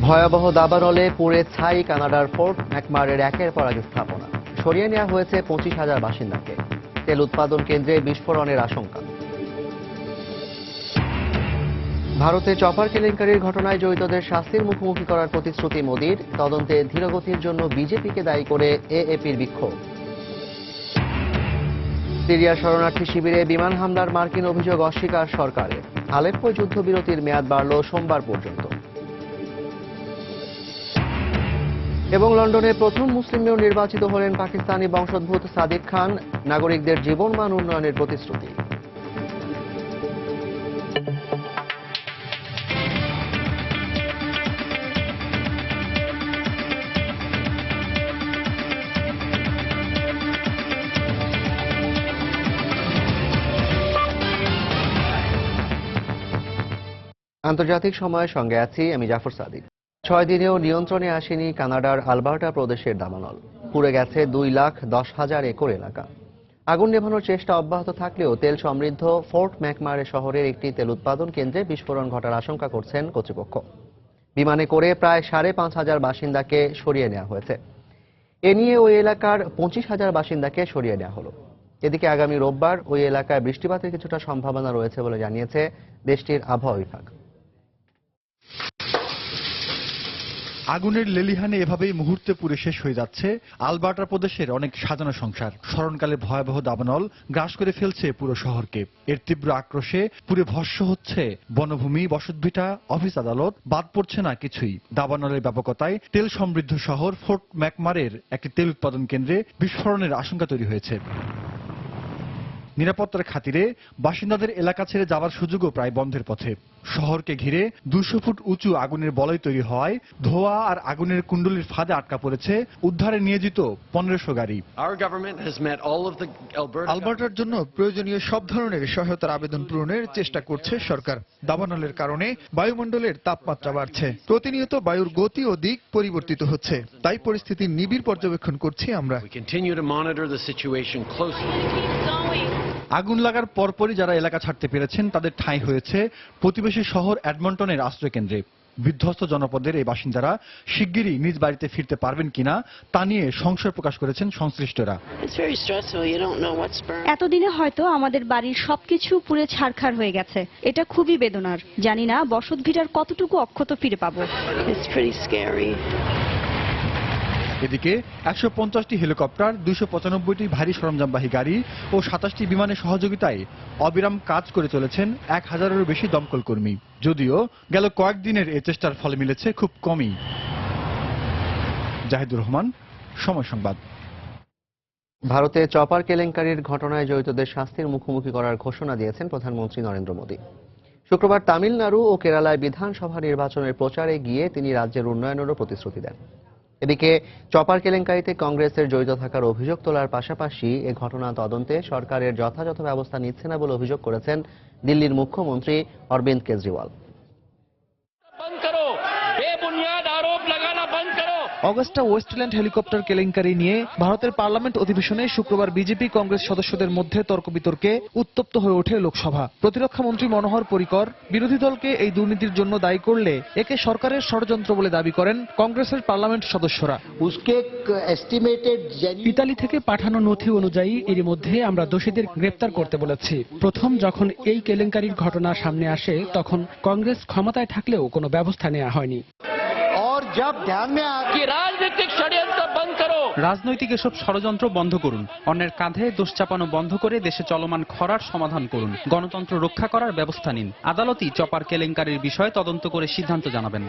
ভয়াবহ দাবানলে পুড়ে ছাই কানাডার ফোর্ট ম্যাকমারের একের পর এক স্থাপনা। সরিয়ে নেওয়া হয়েছে 25,000 বাসিন্দাকে। তেল উৎপাদন কেন্দ্রে বিস্ফোরণের আশঙ্কা। ভারতে চপার কেলেঙ্কারির ঘটনায় জড়িতদের শাস্তির মুখোমুখি করার প্রতিশ্রুতি মোদির। তদন্তে ধীরগতির জন্য বিজেপিকে দায়ী করে এএপির বিক্ষোভ। সিরিয়ার শরণার্থী শিবিরে বিমান হামলার মার্কিন অভিযোগ অস্বীকার সরকারের। আলেপ্পো যুদ্ধবিরতির মেয়াদ বাড়ল সোমবার পর্যন্ত। এবং লন্ডনে প্রথম মুসলিম মেয়র নির্বাচিত হলেন পাকিস্তানি বংশোদ্ভূত সাদিক খান। নাগরিকদের জীবনমান উন্নয়নের প্রতিশ্রুতি। আন্তর্জাতিক সময়ের সঙ্গে আছি আমি জাফর সাদিক। 6 দিনেও নিয়ন্ত্রণে আসেনি কানাডার আলবার্টা প্রদেশের দাবানল। পুড়ে গেছে 2,10,000 একর এলাকা। আগুন নেভানোর চেষ্টা অব্যাহত থাকলেও তেল সমৃদ্ধ ফোর্ট ম্যাকমারে শহরের একটি তেল উৎপাদন কেন্দ্রে বিস্ফোরণ ঘটার আশঙ্কা করছেন কর্তৃপক্ষ। বিমানে করে প্রায় 5,500 বাসিন্দাকে সরিয়ে নেওয়া হয়েছে। এ নিয়ে ওই এলাকার 25,000 বাসিন্দাকে সরিয়ে নেওয়া হলো। এদিকে আগামী রোববার ওই এলাকায় বৃষ্টিপাতের কিছুটা সম্ভাবনা রয়েছে বলে জানিয়েছে দেশটির আবহাওয়া বিভাগ। আগুনের লেলিহানে এভাবেই মুহূর্তে পুড়ে শেষ হয়ে যাচ্ছে আলবার্টা প্রদেশের অনেক সাজানো সংসার। স্মরণকালে ভয়াবহ দাবানল গ্রাস করে ফেলছে পুরো শহরকে। এর তীব্র আক্রোশে পুরে ভস্ম হচ্ছে বনভূমি, বসতভিটা, অফিস আদালত, বাদ পড়ছে না কিছুই। দাবানলের ব্যাপকতায় তেল সমৃদ্ধ শহর ফোর্ট ম্যাকমারের একটি তেল উৎপাদন কেন্দ্রে বিস্ফোরণের আশঙ্কা তৈরি হয়েছে। নিরাপত্তার খাতিরে বাসিন্দাদের এলাকা ছেড়ে যাওয়ার সুযোগও প্রায় বন্ধের পথে। শহরকে ঘিরে 200 ফুট উঁচু আগুনের বলয় তৈরি হওয়ায় ধোঁয়া আর আগুনের কুণ্ডলীর ফাঁদে আটকা পড়েছে উদ্ধারে নিয়োজিত 1500 গাড়ি। আলবার্টার জন্য প্রয়োজনীয় সব ধরনের সহায়তার আবেদন পূরণের চেষ্টা করছে সরকার। দাবানলের কারণে বায়ুমণ্ডলের তাপমাত্রা বাড়ছে। প্রতিনিয়ত বায়ুর গতি ও দিক পরিবর্তিত হচ্ছে। তাই পরিস্থিতির নিবিড় পর্যবেক্ষণ করছি আমরা। আগুন লাগার পরপরই যারা এলাকা ছাড়তে পেরেছেন তাদের ঠাঁই হয়েছে প্রতিবেশী শহর এডমন্টনের আশ্রয়কেন্দ্রে। বিধ্বস্ত জনপদের এই বাসিন্দারা শিগগিরই নিজ বাড়িতে ফিরতে পারবেন কিনা তা নিয়ে সংশয় প্রকাশ করেছেন সংশ্লিষ্টরা। এতদিনে হয়তো আমাদের বাড়ির সবকিছু পুড়ে ছারখার হয়ে গেছে। এটা খুবই বেদনার। জানি না বসতভিটার কতটুকু অক্ষত ফিরে পাবো। এদিকে 150টি হেলিকপ্টার, 295টি ভারী সরঞ্জামবাহী গাড়ি ও 27টি বিমানের সহযোগিতায় অবিরাম কাজ করে চলেছেন 1000-এরও বেশি দমকল কর্মী। যদিও গেল কয়েকদিনের এ চেষ্টার ফলে মিলেছে খুব কমই। জাহিদুর রহমান, সময় সংবাদ। ভারতে চপার কেলেঙ্কারির ঘটনায় জড়িতদের শাস্তির মুখোমুখি করার ঘোষণা দিয়েছেন প্রধানমন্ত্রী নরেন্দ্র মোদী। শুক্রবার তামিলনাড়ু ও কেরালায় বিধানসভা নির্বাচনের প্রচারে গিয়ে তিনি রাজ্যের উন্নয়নেরও প্রতিশ্রুতি দেন। এদিকে চপার কেলেঙ্কারিতে কংগ্রেসের জড়িত থাকার অভিযোগ তোলার পাশাপাশি এ ঘটনা তদন্তে সরকারের যথাযথ ব্যবস্থা নিচ্ছে না বলে অভিযোগ করেছেন দিল্লির মুখ্যমন্ত্রী Arvind Kejriwal. Agusta Westland helicopter কেলেঙ্কারি নিয়ে ভারতের পার্লামেন্ট অধিবেশনে শুক্রবার বিজেপি কংগ্রেস সদস্যদের মধ্যে তর্ক বিতর্কে উত্তপ্ত হয়ে ওঠে লোকসভা। প্রতিরক্ষা মন্ত্রী মনোহর পরিকর বিরোধী দলকে এই দুর্নীতির জন্য দায়ী করলে একে সরকারের ষড়যন্ত্র বলে দাবি করেন কংগ্রেসের পার্লামেন্ট সদস্যরা। ইতালি থেকে পাঠানো নথি অনুযায়ী এর মধ্যে আমরা দোষীদের গ্রেপ্তার করতে বলেছি। প্রথম যখন এই কেলেঙ্কারির ঘটনা সামনে আসে তখন কংগ্রেস ক্ষমতায় থাকলেও কোনো ব্যবস্থা নেওয়া হয়নি। রাজনৈতিক এসব ষড়যন্ত্র বন্ধ করুন, অন্যের কাঁধে দোষ চাপানো বন্ধ করে দেশে চলমান খরার সমাধান করুন, গণতন্ত্র রক্ষা করার ব্যবস্থা নিন। আদালতই চপার কেলেঙ্কারির বিষয়ে তদন্ত করে সিদ্ধান্ত জানাবেন।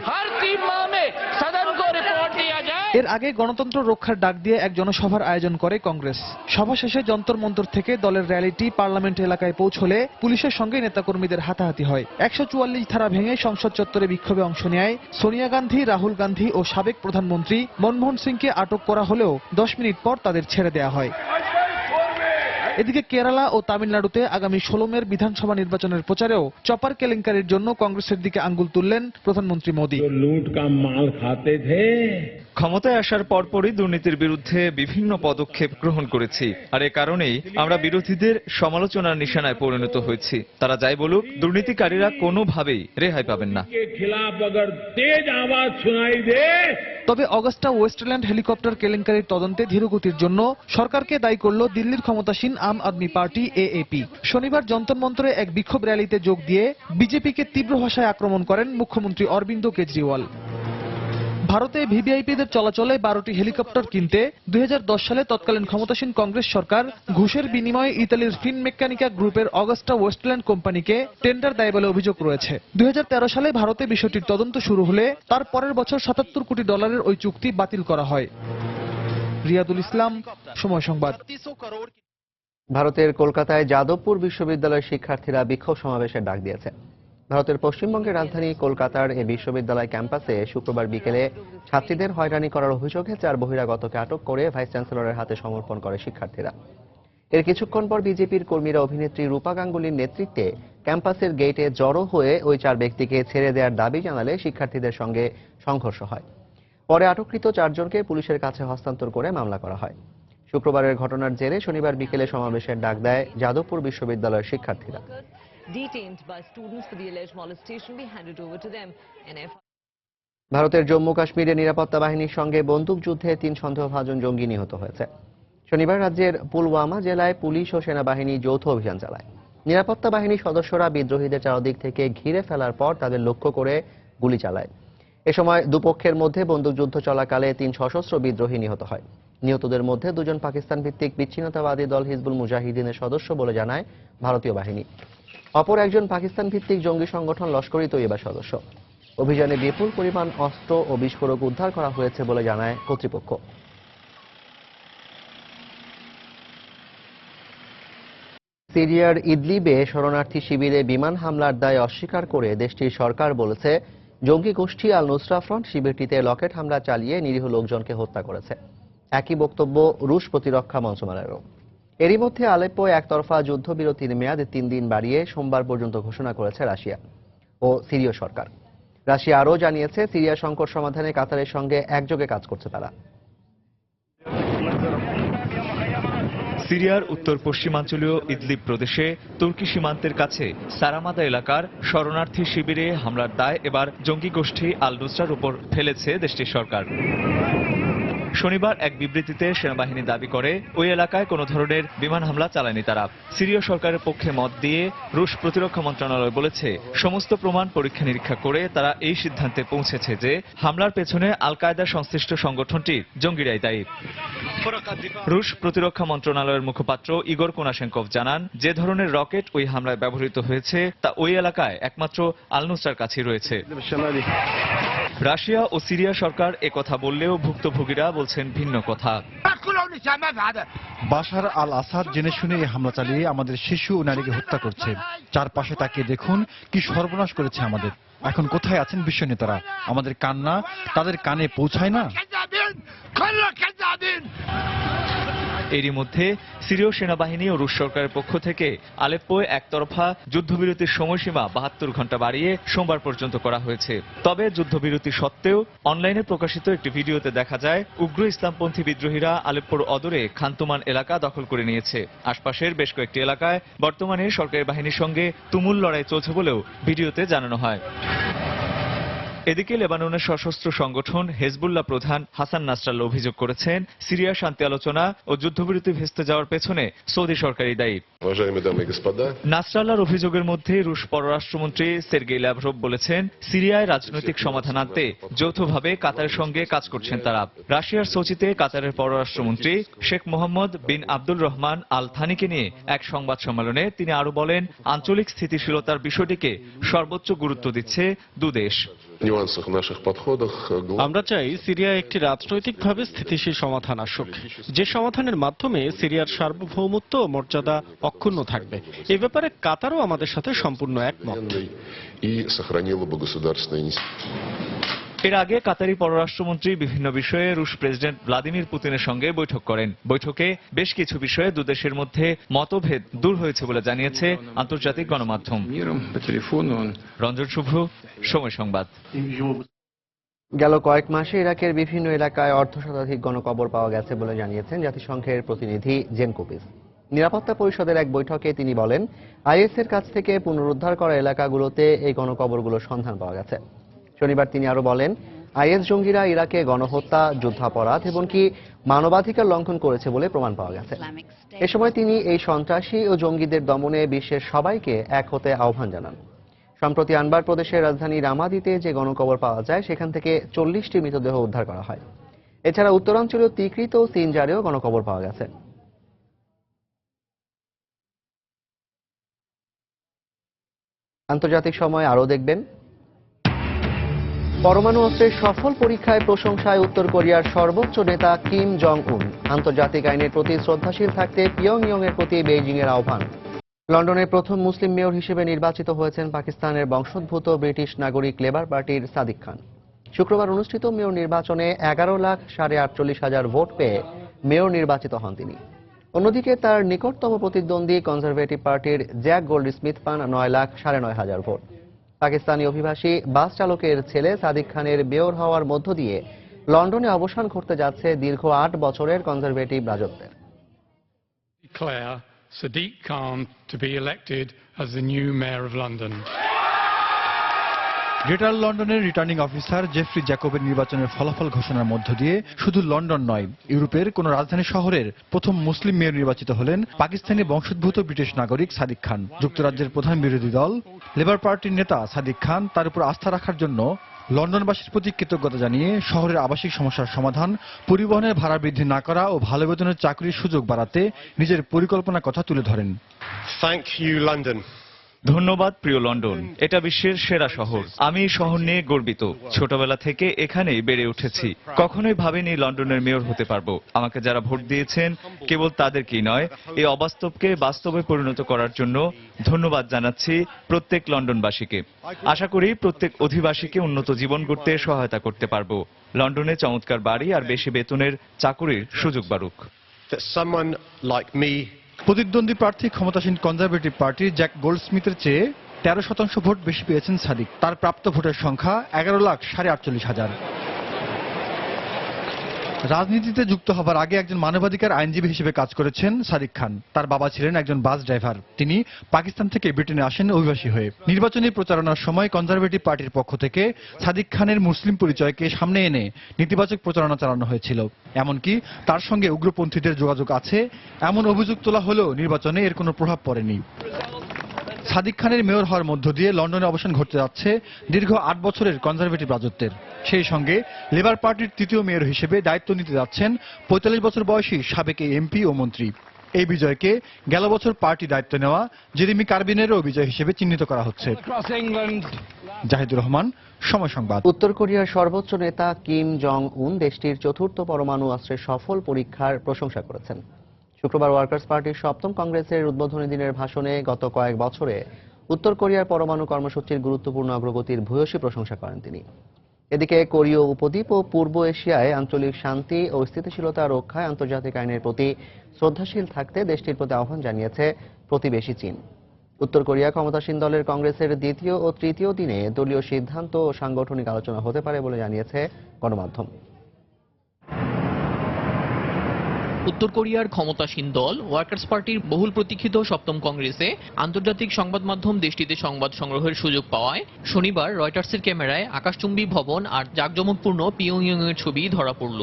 এর আগে গণতন্ত্র রক্ষার ডাক দিয়ে এক জনসভার আয়োজন করে কংগ্রেস। সভা শেষে যন্তর মন্তর থেকে দলের র্যালিটি পার্লামেন্ট এলাকায় পৌঁছলে পুলিশের সঙ্গে নেতাকর্মীদের হাতাহাতি হয়। 144 ধারা ভেঙে সংসদ চত্বরে বিক্ষোভে অংশ নেয় সোনিয়া গান্ধী, রাহুল গান্ধী ও সাবেক প্রধানমন্ত্রী মনমোহন সিংকে আটক করা হলেও 10 মিনিট পর তাদের ছেড়ে দেওয়া হয়। এদিকে কেরালা ও তামিলনাড়ুতে আগামী 16 মের বিধানসভা নির্বাচনের প্রচারেও চপার কেলেঙ্কারির জন্য কংগ্রেসের দিকে আঙ্গুল তুললেন প্রধানমন্ত্রী মোদী। लूट का माल खाते थे। ক্ষমতায় আসার পরপরই দুর্নীতির বিরুদ্ধে বিভিন্ন পদক্ষেপ গ্রহণ করেছি, আর এ কারণেই আমরা বিরোধীদের সমালোচনার নিশানায় পরিণত হয়েছি। তারা যাই বলুক, দুর্নীতিকারীরা কোনোভাবেই রেহাই পাবেন না। के खिलाफ अगर तेज आवाज सुनाई दे তবে অগাস্টা ওয়েস্টল্যান্ড হেলিকপ্টার কেলেঙ্কারির তদন্তে ধীরগতির জন্য সরকারকে দায়ী করল দিল্লির ক্ষমতাসীন আম আদমি পার্টি এএপি। শনিবার যন্তর মন্তরে এক বিক্ষোভ র্যালিতে যোগ দিয়ে বিজেপিকে তীব্র ভাষায় আক্রমণ করেন মুখ্যমন্ত্রী অরবিন্দ কেজরিওয়াল। ভারতে ভিভিআইপিদের চলাচলে 12টি হেলিকপ্টার কিনতে 2010 সালে তৎকালীন ক্ষমতাসীন কংগ্রেস সরকার ঘুষের বিনিময়ে ইতালির ফিনমেকানিকা গ্রুপের অগাস্টা ওয়েস্টল্যান্ড কোম্পানিকে টেন্ডার দেয় বলে অভিযোগ রয়েছে। 2013 সালে ভারতে বিষয়টির তদন্ত শুরু হলে তার পরের বছর $77 কোটি ওই চুক্তি বাতিল করা হয়। রিয়াদুল ইসলাম, সময় সংবাদ। ভারতের কলকাতায় যাদবপুর বিশ্ববিদ্যালয়ের শিক্ষার্থীরা বিক্ষোভ সমাবেশের ডাক দিয়েছে। ভারতের পশ্চিমবঙ্গের রাজধানী কলকাতার এই বিশ্ববিদ্যালয় ক্যাম্পাসে শুক্রবার বিকেলে ছাত্রীদের হয়রানি করার অভিযোগে 4 বহিরাগতকে আটক করে ভাইস চ্যান্সেলরের হাতে সমর্পণ করে শিক্ষার্থীরা। এর কিছুক্ষণ পর বিজেপির কর্মীরা অভিনেত্রী রূপা গাঙ্গুলির নেতৃত্বে ক্যাম্পাসের গেটে জড়ো হয়ে ওই 4 ব্যক্তিকে ছেড়ে দেওয়ার দাবি জানালে শিক্ষার্থীদের সঙ্গে সংঘর্ষ হয়। পরে আটককৃত 4 জনকে পুলিশের কাছে হস্তান্তর করে মামলা করা হয়। শুক্রবারের ঘটনার জেরে শনিবার বিকেলে সমাবেশের ডাক দেয় যাদবপুর বিশ্ববিদ্যালয়ের শিক্ষার্থীরা। Detained by students for the alleged molestation be handed over to them. ভারতের জম্মু কাশ্মীরে নিরাপত্তা বাহিনীর সঙ্গে বন্দুকযুদ্ধে 3 সন্দেহভাজন জঙ্গি নিহত হয়েছে। শনিবার রাজ্যের পুলওয়ামা জেলায় পুলিশ ও সেনাবাহিনী যৌথ অভিযান চালায়। নিরাপত্তা বাহিনীর সদস্যরা বিদ্রোহীদের চারদিক থেকে ঘিরে ফেলার পর তাদের লক্ষ্য করে গুলি চালায়। এ সময় দুপক্ষের মধ্যে বন্দুকযুদ্ধ চলাকালে 3 সশস্ত্র বিদ্রোহী নিহত হয়। নিহতদের মধ্যে 2 জন পাকিস্তান ভিত্তিক বিচ্ছিন্নতাবাদী দল হিজবুল মুজাহিদিনের সদস্য বলে জানায় ভারতীয় বাহিনী। অপর একজন পাকিস্তান ভিত্তিক জঙ্গি সংগঠন লস্কর-ই তৈয়বার সদস্য। অভিযানে বিপুল পরিমাণ অস্ত্র ও বিস্ফোরক উদ্ধার করা হয়েছে বলে জানায় কর্তৃপক্ষ। সিরিয়ার ইদলিবে শরণার্থী শিবিরে বিমান হামলার দায় অস্বীকার করে দেশটির সরকার বলেছে, জঙ্গি গোষ্ঠী আল নুসরা ফ্রন্ট শিবিরটিতে রকেট হামলা চালিয়ে নিরীহ লোকজনকে হত্যা করেছে। একই বক্তব্য রুশ প্রতিরক্ষা মন্ত্রণালয়েরও। এরই মধ্যে আলেপ্পোয় একতরফা যুদ্ধবিরতির মেয়াদ 3 দিন বাড়িয়ে সোমবার পর্যন্ত ঘোষণা করেছে রাশিয়া ও সিরীয় সরকার। রাশিয়া আরও জানিয়েছে, সিরিয়া সংকট সমাধানে কাতারের সঙ্গে একযোগে কাজ করছে তারা। সিরিয়ার উত্তর পশ্চিমাঞ্চলীয় ইদলিব প্রদেশে তুর্কি সীমান্তের কাছে সারামাদা এলাকার শরণার্থী শিবিরে হামলার দায় এবার জঙ্গি গোষ্ঠী আল নুসরার উপর ফেলেছে দেশটির সরকার। শনিবার এক বিবৃতিতে সেনাবাহিনী দাবি করে ওই এলাকায় কোনো ধরনের বিমান হামলা চালায়নি তারা। সিরীয় সরকারের পক্ষে মত দিয়ে রুশ প্রতিরক্ষা মন্ত্রণালয় বলেছে, সমস্ত প্রমাণ পরীক্ষা নিরীক্ষা করে তারা এই সিদ্ধান্তে পৌঁছেছে যে হামলার পেছনে আল কায়দা সংশ্লিষ্ট সংগঠনটির জঙ্গিরাই দায়ী। রুশ প্রতিরক্ষা মন্ত্রণালয়ের মুখপাত্র ইগোর কোনাশেঙ্কভ জানান, যে ধরনের রকেট ওই হামলায় ব্যবহৃত হয়েছে তা ওই এলাকায় একমাত্র আল নুসরার কাছেই রয়েছে। রাশিয়া ও সিরিয়া সরকার একথা বললেও ভুক্তভোগীরা বলছেন ভিন্ন কথা। বাশার আল আসাদ জেনে শুনে এই হামলা চালিয়ে আমাদের শিশু ও নারীকে হত্যা করছে। চারপাশে তাকিয়ে দেখুন কি সর্বনাশ করেছে আমাদের। এখন কোথায় আছেন বিশ্ব নেতারা? আমাদের কান্না তাদের কানে পৌঁছায় না। এরই মধ্যে সিরীয় সেনাবাহিনী ও রুশ সরকারের পক্ষ থেকে আলেপ্পোয় একতরফা যুদ্ধবিরতির সময়সীমা 72 ঘন্টা বাড়িয়ে সোমবার পর্যন্ত করা হয়েছে। তবে যুদ্ধবিরতি সত্ত্বেও অনলাইনে প্রকাশিত একটি ভিডিওতে দেখা যায় উগ্র ইসলামপন্থী বিদ্রোহীরা আলেপ্পোর অদূরে খান্তুমান এলাকা দখল করে নিয়েছে। আশপাশের বেশ কয়েকটি এলাকায় বর্তমানে সরকারি বাহিনীর সঙ্গে তুমুল লড়াই চলছে বলেও ভিডিওতে জানানো হয়। এদিকে লেবাননের সশস্ত্র সংগঠন হেজবুল্লাহ প্রধান হাসান নাসরাল্লাহ অভিযোগ করেছেন, সিরিয়া শান্তি আলোচনা ও যুদ্ধবিরতি ভেস্তে যাওয়ার পেছনে সৌদি সরকারই দায়ী। নাসরাল্লাহর অভিযোগের মধ্যে রুশ পররাষ্ট্রমন্ত্রী সের্গেই ল্যাভরভ বলেছেন, সিরিয়ায় রাজনৈতিক সমাধান আনতে যৌথভাবে কাতারের সঙ্গে কাজ করছেন তারা। রাশিয়ার সোচিতে কাতারের পররাষ্ট্রমন্ত্রী শেখ মোহাম্মদ বিন আব্দুল রহমান আল থানিকে নিয়ে এক সংবাদ সম্মেলনে তিনি আরো বলেন, আঞ্চলিক স্থিতিশীলতার বিষয়টিকে সর্বোচ্চ গুরুত্ব দিচ্ছে দুদেশ। আমরা চাই সিরিয়া একটি রাজনৈতিকভাবে স্থিতিশীল সমাধান আসুক, যে সমাধানের মাধ্যমে সিরিয়ার সার্বভৌমত্ব ও মর্যাদা অক্ষুণ্ণ থাকবে। এ ব্যাপারে কাতারও আমাদের সাথে সম্পূর্ণ একমত। এর আগে কাতারি পররাষ্ট্রমন্ত্রী বিভিন্ন বিষয়ে রুশ প্রেসিডেন্ট ভ্লাদিমির পুতিনের সঙ্গে বৈঠক করেন। বৈঠকে বেশ কিছু বিষয়ে দুদেশের মধ্যে মতভেদ দূর হয়েছে বলে জানিয়েছে আন্তর্জাতিক গণমাধ্যম। রঞ্জন শুভ্র, সময় সংবাদ। গেল কয়েক মাসে ইরাকের বিভিন্ন এলাকায় অর্ধশতাধিক গণকবর পাওয়া গেছে বলে জানিয়েছেন জাতিসংঘের প্রতিনিধি জেন কোপিস। নিরাপত্তা পরিষদের এক বৈঠকে তিনি বলেন, আইএসের কাছ থেকে পুনরুদ্ধার করা এলাকাগুলোতে এই গণকবরগুলোর সন্ধান পাওয়া গেছে। শনিবার তিনি আরো বলেন, আইএস জঙ্গিরা ইরাকে গণহত্যা, যুদ্ধাপরাধ এমনকি মানবাধিকার লঙ্ঘন করেছে বলে প্রমাণ পাওয়া গেছে। এ সময় তিনি এই সন্ত্রাসী ও জঙ্গিদের দমনে বিশ্বের সবাইকে এক হতে আহ্বান জানান। সম্প্রতি আনবার প্রদেশের রাজধানী রামাদিতে যে গণকবর পাওয়া যায় সেখান থেকে 40টি মৃতদেহ উদ্ধার করা হয়। এছাড়া উত্তরাঞ্চলীয় তিকরিত ও সিনজারেও গণকবর পাওয়া গেছে। আন্তর্জাতিক সময় আরও দেখবেন, পরমাণু অস্ত্রের সফল পরীক্ষায় প্রশংসায় উত্তর কোরিয়ার সর্বোচ্চ নেতা কিম জং উন। আন্তর্জাতিক আইনের প্রতি শ্রদ্ধাশীল থাকতে পিয়ংইয়ং এর প্রতি বেইজিং এর আহ্বান। লন্ডনের প্রথম মুসলিম মেয়র হিসেবে নির্বাচিত হয়েছেন পাকিস্তানের বংশোদ্ভূত ব্রিটিশ নাগরিক লেবার পার্টির সাদিক খান। শুক্রবার অনুষ্ঠিত মেয়র নির্বাচনে 11,48,000 ভোট পেয়ে মেয়র নির্বাচিত হন তিনি। অন্যদিকে তার নিকটতম প্রতিদ্বন্দ্বী কনজারভেটিভ পার্টির জ্যাক গোল্ডস্মিথ পান 9,09,500 ভোট। পাকিস্তানি অভিবাসী বাস চালকের ছেলে সাদিক খানের মেয়র হওয়ার মধ্য দিয়ে লন্ডনে অবসান ঘটতে যাচ্ছে দীর্ঘ 8 বছরের কনজারভেটিভ রাজত্বের। Sadiq Khan to be elected as the new Mayor of London. Greater লন্ডনের রিটার্নিং অফিসার জেফ্রি জ্যাকবের নির্বাচনের ফলাফল ঘোষণার মধ্য দিয়ে শুধু লন্ডন নয়, ইউরোপের কোন রাজধানী শহরের প্রথম মুসলিম মেয়র নির্বাচিত হলেন পাকিস্তানি বংশোদ্ভূত ব্রিটিশ নাগরিক সাদিক খান। যুক্তরাজ্যের প্রধান বিরোধী দল লেবার পার্টির নেতা সাদিক খান তার উপর আস্থা রাখার জন্য লন্ডনবাসীর প্রতি কৃতজ্ঞতা জানিয়ে শহরের আবাসিক সমস্যার সমাধান, পরিবহনের ভাড়া বৃদ্ধি না করা ও ভালো বেতনের চাকরির সুযোগ বাড়াতে নিজের পরিকল্পনার কথা তুলে ধরেন। Thank you, London. ধন্যবাদ প্রিয় লন্ডন, এটা বিশ্বের সেরা শহর। আমি এই শহর নিয়ে গর্বিত। ছোটবেলা থেকে এখানেই বেড়ে উঠেছি। কখনোই ভাবিনি লন্ডনের মেয়র হতে পারবো। আমাকে যারা ভোট দিয়েছেন কেবল তাদেরকেই নয়, এই অবাস্তবকে বাস্তবে পরিণত করার জন্য ধন্যবাদ জানাচ্ছি প্রত্যেক লন্ডনবাসীকে। আশা করি প্রত্যেক অধিবাসীকে উন্নত জীবন গড়তে সহায়তা করতে পারবো। লন্ডনে চমৎকার বাড়ি আর বেশি বেতনের চাকুরির সুযোগ বাড়ুক। That someone like me. প্রতিদ্বন্দ্বী প্রার্থী ক্ষমতাসীন কনজারভেটিভ পার্টির জ্যাক গোল্ডস্মিথের চেয়ে 13% ভোট বেশি পেয়েছেন সাদিক। তার প্রাপ্ত ভোটের সংখ্যা 11,48,000। রাজনীতিতে যুক্ত হবার আগে একজন মানবাধিকার আইনজীবী হিসেবে কাজ করেছেন সাদিক খান। তার বাবা ছিলেন একজন বাস ড্রাইভার। তিনি পাকিস্তান থেকে ব্রিটেনে আসেন অভিবাসী হয়ে। নির্বাচনী প্রচারণার সময় কনজারভেটিভ পার্টির পক্ষ থেকে সাদিক খানের মুসলিম পরিচয়কে সামনে এনে নেতিবাচক প্রচারণা চালানো হয়েছিল। এমনকি তার সঙ্গে উগ্রপন্থীদের যোগাযোগ আছে এমন অভিযোগ তোলা হলেও নির্বাচনে এর কোনো প্রভাব পড়েনি। সাদিক খানের মেয়র হওয়ার মধ্য দিয়ে লন্ডনে অবসান ঘটতে যাচ্ছে দীর্ঘ 8 বছরের কনজারভেটিভ রাজত্বের। সেই সঙ্গে লেবার পার্টির তৃতীয় মেয়র হিসেবে দায়িত্ব নিতে যাচ্ছেন 45 বছর বয়সী সাবেক এমপি ও মন্ত্রী। এই বিজয়কে গেল বছর পার্টি দায়িত্ব নেওয়া জেরেমি কারবিনেরও বিজয় হিসেবে চিহ্নিত করা হচ্ছে। জাহিদুর রহমান, সময় সংবাদ। উত্তর কোরিয়ার সর্বোচ্চ নেতা কিম জং উন দেশটির 4র্থ পরমাণু অস্ত্রের সফল পরীক্ষার প্রশংসা করেছেন। শুক্রবার ওয়ার্কার্স পার্টির 7ম কংগ্রেসের উদ্বোধনী দিনের ভাষণে গত কয়েক বছরে উত্তর কোরিয়ার পরমাণু কর্মসূচির গুরুত্বপূর্ণ অগ্রগতির ভূয়সী প্রশংসা করেন তিনি। এদিকে কোরীয় উপদ্বীপ ও পূর্ব এশিয়ায় আঞ্চলিক শান্তি ও স্থিতিশীলতা রক্ষায় আন্তর্জাতিক আইনের প্রতি শ্রদ্ধাশীল থাকতে দেশটির প্রতি আহ্বান জানিয়েছে প্রতিবেশী চীন। উত্তর কোরিয়া ক্ষমতাসীন দলের কংগ্রেসের 2য় ও 3য় দিনে দলীয় সিদ্ধান্ত ও সাংগঠনিক আলোচনা হতে পারে বলে জানিয়েছে গণমাধ্যম। উত্তর কোরিয়ার ক্ষমতাসীন দল ওয়ার্কার্স পার্টির বহুল প্রতীক্ষিত 7ম কংগ্রেসে আন্তর্জাতিক সংবাদ মাধ্যম দেশটিতে সংবাদ সংগ্রহের সুযোগ পাওয়ায় শনিবার রয়টার্সের ক্যামেরায় আকাশচুম্বী ভবন আর জাঁকজমকপূর্ণ পিয়ংইয়ং এর ছবি ধরা পড়ল।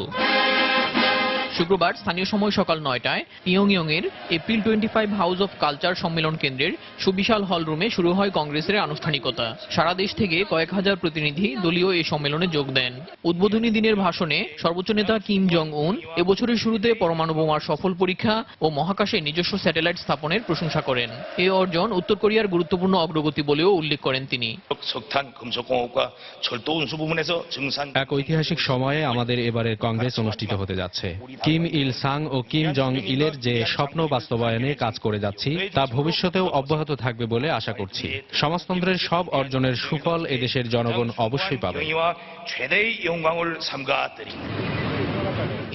শুক্রবার স্থানীয় সময় সকাল 9টায় পিয়ংইয়ং এর এপ্রিল 25 হাউস অফ কালচার সম্মেলন কেন্দ্রের সুবিশাল হল রুমে শুরু হয় কংগ্রেসের আনুষ্ঠানিকতা। সারা দেশ থেকে কয়েক হাজার প্রতিনিধি দলীয় এই সম্মেলনে যোগ দেন। উদ্বোধনী দিনের ভাষণে সর্বোচ্চ নেতা কিম জং উন এবছরের শুরুতে পরমাণু বোমার সফল পরীক্ষা ও মহাকাশে নিজস্ব স্যাটেলাইট স্থাপনের প্রশংসা করেন। এই অর্জন উত্তর কোরিয়ার গুরুত্বপূর্ণ অগ্রগতি বলেও উল্লেখ করেন তিনি। এক ঐতিহাসিক সময়ে আমাদের এবারের কংগ্রেস অনুষ্ঠিত হতে যাচ্ছে। কিম ইল সাং ও কিম জং ইলের যে স্বপ্ন বাস্তবায়নে কাজ করে যাচ্ছি তা ভবিষ্যতেও অব্যাহত থাকবে বলে আশা করছি। সমাজতন্ত্রের সব অর্জনের সুফল এদেশের জনগণ অবশ্যই পাবে।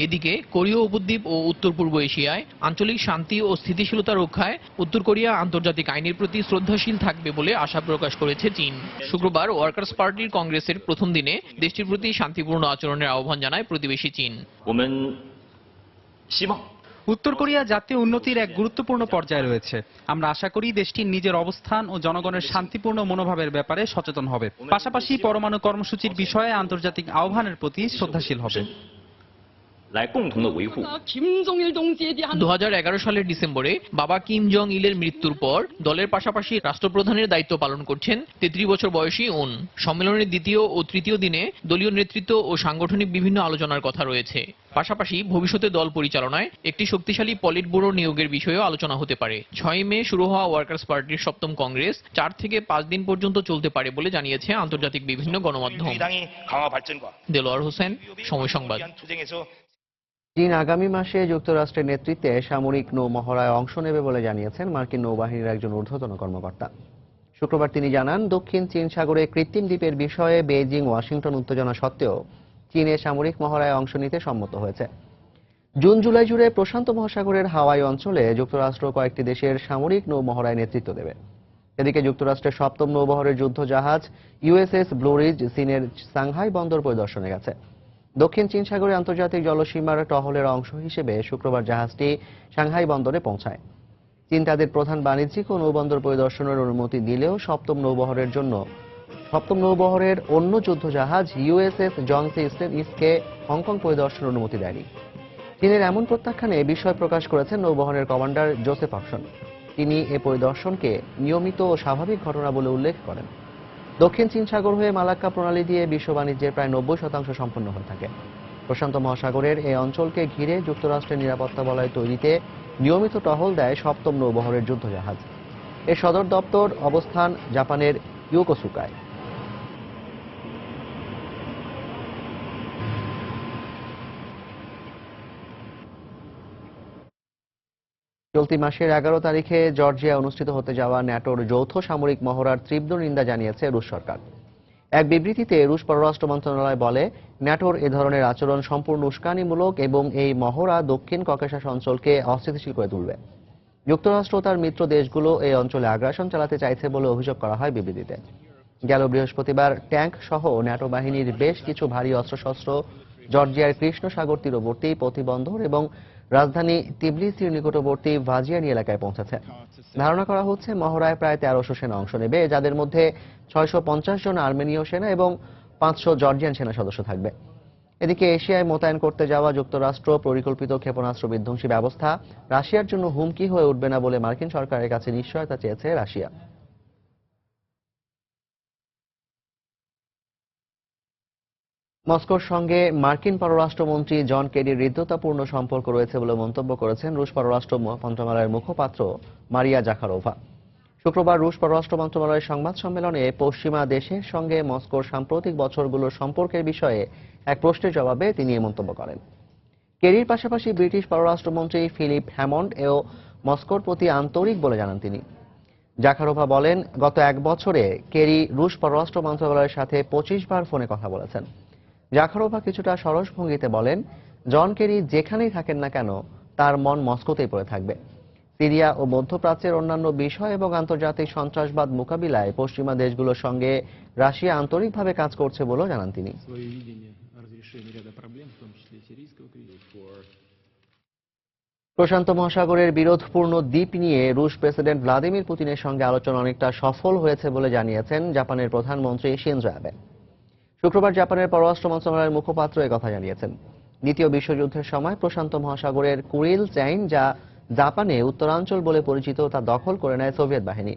এদিকে কোরীয় উপদ্বীপ ও উত্তর পূর্ব এশিয়ায় আঞ্চলিক শান্তি ও স্থিতিশীলতা রক্ষায় উত্তর কোরিয়া আন্তর্জাতিক আইনের প্রতি শ্রদ্ধাশীল থাকবে বলে আশা প্রকাশ করেছে চীন। শুক্রবার ওয়ার্কার্স পার্টির কংগ্রেসের প্রথম দিনে দেশটির প্রতি শান্তিপূর্ণ আচরণের আহ্বান জানায় প্রতিবেশী চীন। উত্তর কোরিয়া জাতীয় উন্নতির এক গুরুত্বপূর্ণ পর্যায়ে রয়েছে। আমরা আশা করি দেশটি নিজের অবস্থান ও জনগণের শান্তিপূর্ণ মনোভাবের ব্যাপারে সচেতন হবে, পাশাপাশি পরমাণু কর্মসূচির বিষয়ে আন্তর্জাতিক আহ্বানের প্রতি শ্রদ্ধাশীল হবে। 2011 সালের ডিসেম্বরে বাবা কিম জং ইলের মৃত্যুর পর দলের পাশাপাশি রাষ্ট্রপ্রধানের দায়িত্ব পালন করছেন 33 বছর বয়সী উন। সম্মেলনের দ্বিতীয় ও তৃতীয় দিনে দলীয় নেতৃত্ব ও সাংগঠনিক বিভিন্ন আলোচনার কথা রয়েছে। পাশাপাশি ভবিষ্যতে দল পরিচালনায় একটি শক্তিশালী পলিট ব্যুরো নিয়োগের বিষয়েও আলোচনা হতে পারে। 6 মে শুরু হওয়া ওয়ার্কার্স পার্টির 7ম কংগ্রেস 4 থেকে 5 দিন পর্যন্ত চলতে পারে বলে জানিয়েছে আন্তর্জাতিক বিভিন্ন গণমাধ্যম। দেলোয়ার হোসেন, সময় সংবাদ। চীন আগামী মাসে যুক্তরাষ্ট্রের নেতৃত্বে সামরিক নৌ মহড়ায় অংশ নেবে বলে জানিয়েছেন মার্কিন নৌবাহিনীর একজন ঊর্ধ্বতন কর্মকর্তা। শুক্রবার তিনি জানান, দক্ষিণ চীন সাগরে কৃত্রিম দ্বীপের বিষয়ে বেইজিং ওয়াশিংটন উত্তেজনা সত্ত্বেও চীনে সামরিক মহড়ায় অংশ নিতে সম্মত হয়েছে। জুন জুলাই জুড়ে প্রশান্ত মহাসাগরের হাওয়াই অঞ্চলে যুক্তরাষ্ট্র কয়েকটি দেশের সামরিক নৌ মহড়ায় নেতৃত্ব দেবে। এদিকে যুক্তরাষ্ট্রের 7ম নৌবহরের যুদ্ধ জাহাজ ইউএসএস ব্লু রিজ চীনের সাংহাই বন্দর পরিদর্শনে গেছে। দক্ষিণ চীন সাগরে আন্তর্জাতিক জলসীমার টহলের অংশ হিসেবে শুক্রবার জাহাজটি সাংহাই বন্দরে পৌঁছায়। চীন তাদের প্রধান বাণিজ্যিক ও নৌবন্দর পরিদর্শনের অনুমতি দিলেও 7ম নৌবহরের অন্য যুদ্ধ জাহাজ ইউএসএস জংসি ইস্টকে হংকং পরিদর্শনের অনুমতি দেয়নি। চীনের এমন প্রত্যাখ্যানে বিস্ময় প্রকাশ করেছেন নৌবহরের কমান্ডার জোসেফ অকসন। তিনি এ পরিদর্শনকে নিয়মিত ও স্বাভাবিক ঘটনা বলে উল্লেখ করেন। দক্ষিণ চীন সাগর হয়ে মালাক্কা প্রণালী দিয়ে বিশ্ব বাণিজ্যের প্রায় 90% সম্পন্ন হয়ে থাকে। প্রশান্ত মহাসাগরের এই অঞ্চলকে ঘিরে যুক্তরাষ্ট্রের নিরাপত্তা বলয় তৈরিতে নিয়মিত টহল দেয় 7ম নৌবহরের যুদ্ধ জাহাজ। এর সদর দপ্তর অবস্থান জাপানের ইয়োকোসুকায়। চলতি মাসের 11 তারিখে জর্জিয়া অনুষ্ঠিত হতে যাওয়া ন্যাটোর যৌথ সামরিক মহড়ার তীব্র নিন্দা জানিয়েছে রুশ সরকার। এক বিবৃতিতে রুশ পররাষ্ট্র মন্ত্রণালয় বলে, ন্যাটোর এ ধরনের আচরণ সম্পূর্ণ উস্কানিমূলক এবং এই মহড়া দক্ষিণ ককেশাস অঞ্চলকে অস্থিতিশীল করে তুলবে। যুক্তরাষ্ট্র তার মিত্র দেশগুলো এই অঞ্চলে আগ্রাসন চালাতে চাইছে বলে অভিযোগ করা হয় বিবৃতিতে। গেল বৃহস্পতিবার ট্যাঙ্ক সহ ন্যাটো বাহিনীর বেশ কিছু ভারী অস্ত্রশস্ত্র জর্জিয়ার কৃষ্ণ সাগর তীরবর্তী প্রতিবন্ধর এবং রাজধানী তিবলিসির নিকটবর্তী ভাজিয়ানি এলাকায় পৌঁছেছে। ধারণা করা হচ্ছে মহড়ায় প্রায় 1300 সেনা অংশ নেবে, যাদের মধ্যে 650 জন আর্মেনীয় সেনা এবং 500 জর্জিয়ান সেনা সদস্য থাকবে। এদিকে এশিয়ায় মোতায়েন করতে যাওয়া যুক্তরাষ্ট্র পরিকল্পিত ক্ষেপণাস্ত্র বিধ্বংসী ব্যবস্থা রাশিয়ার জন্য হুমকি হয়ে উঠবে না বলে মার্কিন সরকারের কাছে নিশ্চয়তা চেয়েছে রাশিয়া। মস্কোর সঙ্গে মার্কিন পররাষ্ট্রমন্ত্রী জন কেরির হৃদ্যতাপূর্ণ সম্পর্ক রয়েছে বলে মন্তব্য করেছেন রুশ পররাষ্ট্র মন্ত্রণালয়ের মুখপাত্র মারিয়া জাখারোভা। শুক্রবার রুশ পররাষ্ট্র মন্ত্রণালয়ের সংবাদ সম্মেলনে পশ্চিমা দেশের সঙ্গে মস্কোর সাম্প্রতিক বছরগুলোর সম্পর্কের বিষয়ে এক প্রশ্নের জবাবে তিনি এই মন্তব্য করেন। কেরির পাশাপাশি ব্রিটিশ পররাষ্ট্রমন্ত্রী ফিলিপ হ্যামন্ড এও মস্কোর প্রতি আন্তরিক বলে জানান তিনি। জাখারোভা বলেন, গত 1 বছরে কেরি রুশ পররাষ্ট্র মন্ত্রণালয়ের সাথে 25 বার ফোনে কথা বলেছেন। জাখারোভা কিছুটা সরস ভঙ্গিতে বলেন, জন কেরি যেখানেই থাকেন না কেন তার মন মস্কোতেই পড়ে থাকবে। সিরিয়া ও মধ্যপ্রাচ্যের অন্যান্য বিষয় এবং আন্তর্জাতিক সন্ত্রাসবাদ মোকাবিলায় পশ্চিমা দেশগুলোর সঙ্গে রাশিয়া আন্তরিকভাবে কাজ করছে বলেও জানান তিনি। প্রশান্ত মহাসাগরের বিরোধপূর্ণ দ্বীপ নিয়ে রুশ প্রেসিডেন্ট ভ্লাদিমির পুতিনের সঙ্গে আলোচনা অনেকটা সফল হয়েছে বলে জানিয়েছেন জাপানের প্রধানমন্ত্রী শিনজো আবে। শুক্রবার জাপানের পররাষ্ট্র মন্ত্রণালয়ের মুখপাত্র একথা জানিয়েছেন। দ্বিতীয় বিশ্বযুদ্ধের সময় প্রশান্ত মহাসাগরের কুরিল চাইন, যা জাপানে উত্তরাঞ্চল বলে পরিচিত, তা দখল করে নেয় সোভিয়েত বাহিনী।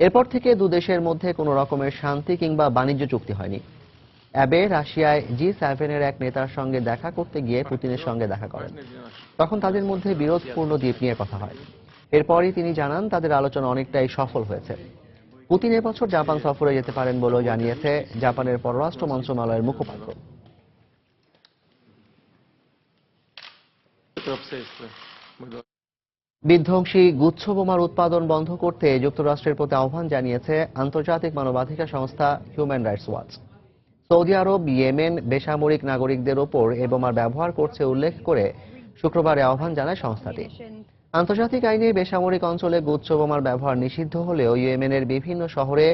এরপর থেকে দুদেশের মধ্যে কোনো রকমের শান্তি কিংবা বাণিজ্য চুক্তি হয়নি। অ্যাবে রাশিয়ায় G7-এর এক নেতার সঙ্গে দেখা করতে গিয়ে পুতিনের সঙ্গে দেখা করেন। তখন তাদের মধ্যে বিরোধপূর্ণ দ্বীপ নিয়ে কথা হয়। এরপরই তিনি জানান তাদের আলোচনা অনেকটাই সফল হয়েছে। পুতিন এবছর জাপান সফরে যেতে পারেন বলেও জানিয়েছে জাপানের পররাষ্ট্র মন্ত্রণালয়ের মুখপাত্র। বিধ্বংসী গুচ্ছ বোমার উৎপাদন বন্ধ করতে যুক্তরাষ্ট্রের প্রতি আহ্বান জানিয়েছে আন্তর্জাতিক মানবাধিকার সংস্থা হিউম্যান রাইটস ওয়াচ। সৌদি আরব ইয়েমেন বেসামরিক নাগরিকদের ওপর এ বোমার ব্যবহার করছে উল্লেখ করে শুক্রবার আহ্বান জানায় সংস্থাটি। আন্তর্জাতিক আইনে বেসামরিক অঞ্চলে গুচ্ছ বোমার ব্যবহার নিষিদ্ধ হলেও ইয়েমেনের বিভিন্ন শহরে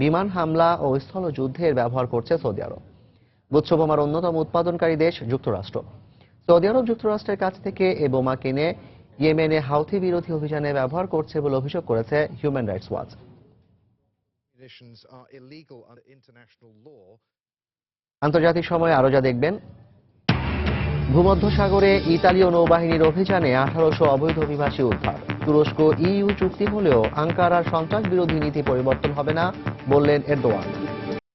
বিমান হামলা ও স্থলযুদ্ধের ব্যবহার করছে সৌদি আরব। গুচ্ছ বোমার অন্যতম উৎপাদনকারী দেশ যুক্তরাষ্ট্র। সৌদি আরব যুক্তরাষ্ট্রের কাছ থেকে এ বোমা কিনে ইয়েমেনে হাউথি বিরোধী অভিযানে ব্যবহার করছে বলে অভিযোগ করেছে হিউম্যান রাইটস ওয়াচ। আন্তর্জাতিক সময় আরো যা দেখবেন, ভূমধ্যসাগরে ইতালীয় নৌবাহিনীর অভিযানে 1800 অবৈধ অভিবাসী উদ্ধার। তুরস্ক ইইউ চুক্তি হলেও আঙ্কারার সন্ত্রাস বিরোধী নীতি পরিবর্তন হবে না বললেন এরদোয়ান।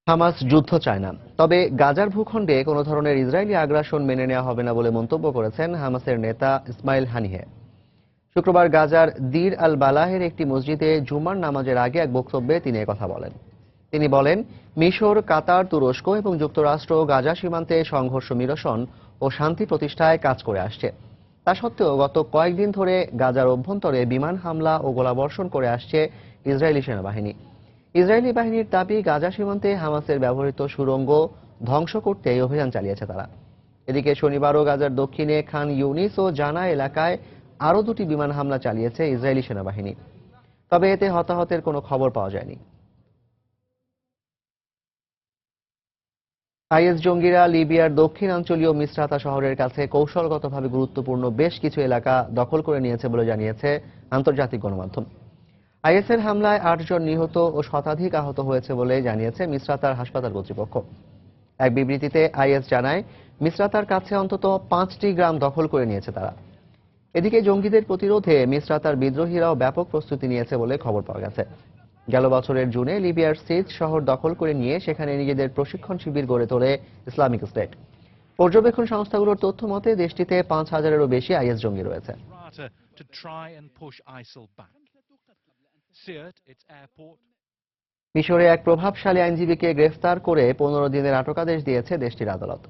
হামাস যুদ্ধ চায় না, তবে গাজার ভূখণ্ডে কোনো ধরনের ইসরায়েলি আগ্রাসন মেনে নেওয়া হবে না বলে মন্তব্য করেছেন হামাসের নেতা ইসমাইল হানিহে। শুক্রবার গাজার দির আল বালাহের একটি মসজিদে জুমার নামাজের আগে এক বক্তব্যে তিনি কথা বলেন। তিনি বলেন, মিশর, কাতার, তুরস্ক এবং যুক্তরাষ্ট্র গাজা সীমান্তে সংঘর্ষ নিরসন ও শান্তি প্রতিষ্ঠায় কাজ করে আসছে। তা সত্ত্বেও গত কয়েকদিন ধরে গাজার অভ্যন্তরে বিমান হামলা ও গোলাবর্ষণ করে আসছে ইসরায়েলি সেনাবাহিনী। ইসরায়েলি বাহিনীর দাবি, গাজা সীমান্তে হামাসের ব্যবহৃত সুড়ঙ্গ ধ্বংস করতে এই অভিযান চালিয়েছে তারা। এদিকে শনিবারও গাজার দক্ষিণে খান ইউনিস ও জানা এলাকায় আরও 2টি বিমান হামলা চালিয়েছে ইসরায়েলি সেনাবাহিনী, তবে এতে হতাহতের কোনো খবর পাওয়া যায়নি। আইএস জঙ্গিরা লিবিয়ার দক্ষিণাঞ্চলীয় মিসরাতা শহরের কাছে কৌশলগতভাবে গুরুত্বপূর্ণ বেশ কিছু এলাকা দখল করে নিয়েছে বলে জানিয়েছে আন্তর্জাতিক গণমাধ্যম। আইএসের হামলায় 8 জন নিহত ও শতাধিক আহত হয়েছে বলে জানিয়েছে মিসরাতার হাসপাতাল কর্তৃপক্ষ। এক বিবৃতিতে আইএস জানায়, মিসরাতার কাছে অন্তত 5টি গ্রাম দখল করে নিয়েছে তারা। এদিকে জঙ্গিদের প্রতিরোধে মিসরাতার বিদ্রোহীরাও ব্যাপক প্রস্তুতি নিয়েছে বলে খবর পাওয়া গেছে। গেল বছরের জুনে লিবিয়ার সিজ শহর দখল করে নিয়ে সেখানে নিজেদের প্রশিক্ষণ শিবির গড়ে তোলে ইসলামিক স্টেট। পর্যবেক্ষণ সংস্থাগুলোর তথ্য মতে দেশটিতে 5000-এরও বেশি আইএস জঙ্গি রয়েছে। মিশরে এক প্রভাবশালী আইনজীবীকে গ্রেফতার করে 15 দিনের আটকাদেশ দিয়েছে দেশটির আদালত।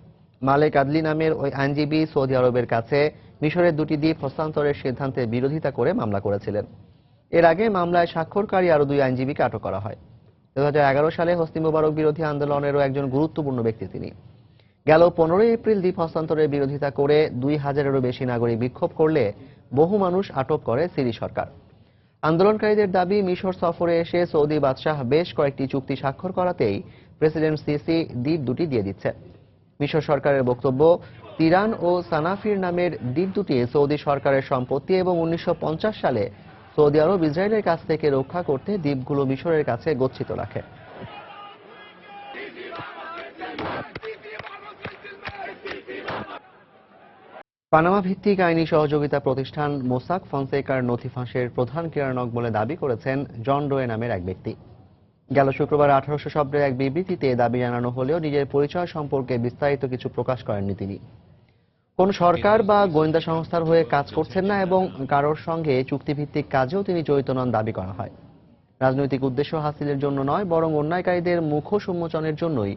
মালেক আদলি নামের ওই আইনজীবী সৌদি আরবের কাছে মিশরের 2টি দ্বীপ হস্তান্তরের সিদ্ধান্তের বিরোধিতা করে মামলা করেছিলেন। এর আগে মামলায় স্বাক্ষরকারী আরও 2 আইনজীবীকে আটক করা হয়। 2011 সালে হোসনি মুবারক বিরোধী আন্দোলনেরও একজন গুরুত্বপূর্ণ ব্যক্তি তিনি। গেল 15 এপ্রিল দ্বীপ হস্তান্তরের বিরোধিতা করে 2000-এরও বেশি নাগরিক বিক্ষোভ করলে বহু মানুষ আটক করে সিরি সরকার। আন্দোলনকারীদের দাবি, মিশর সফরে এসে সৌদি বাদশাহ বেশ কয়েকটি চুক্তি স্বাক্ষর করাতেই প্রেসিডেন্ট সিসি দ্বীপ 2টি দিয়ে দিচ্ছে। মিশর সরকারের বক্তব্য, তিরান ও সানাফির নামের দ্বীপ 2টি সৌদি সরকারের সম্পত্তি এবং 1950 সালে সৌদি আরব ইসরায়েলের কাছ থেকে রক্ষা করতে দ্বীপগুলো মিশরের কাছে গচ্ছিত রাখে। পানামা ভিত্তিক আইনি সহযোগিতা প্রতিষ্ঠান মোসাক ফনসেকার নথি ফাঁসের প্রধান ক্রীড়ানক বলে দাবি করেছেন জন রোয়ে নামের এক ব্যক্তি। গেল শুক্রবার 1800 শব্দের এক বিবৃতিতে দাবি জানানো হলেও নিজের পরিচয় সম্পর্কে বিস্তারিত কিছু প্রকাশ করেননি তিনি। কোন সরকার বা গোয়েন্দা সংস্থার হয়ে কাজ করছেন না এবং কারোর সঙ্গে চুক্তিভিত্তিক কাজেও তিনি জড়িত নন দাবি করা হয়। রাজনৈতিক উদ্দেশ্য হাসিলের জন্য নয়, বরং অন্যায়কারীদের মুখোশ উন্মোচনের জন্যই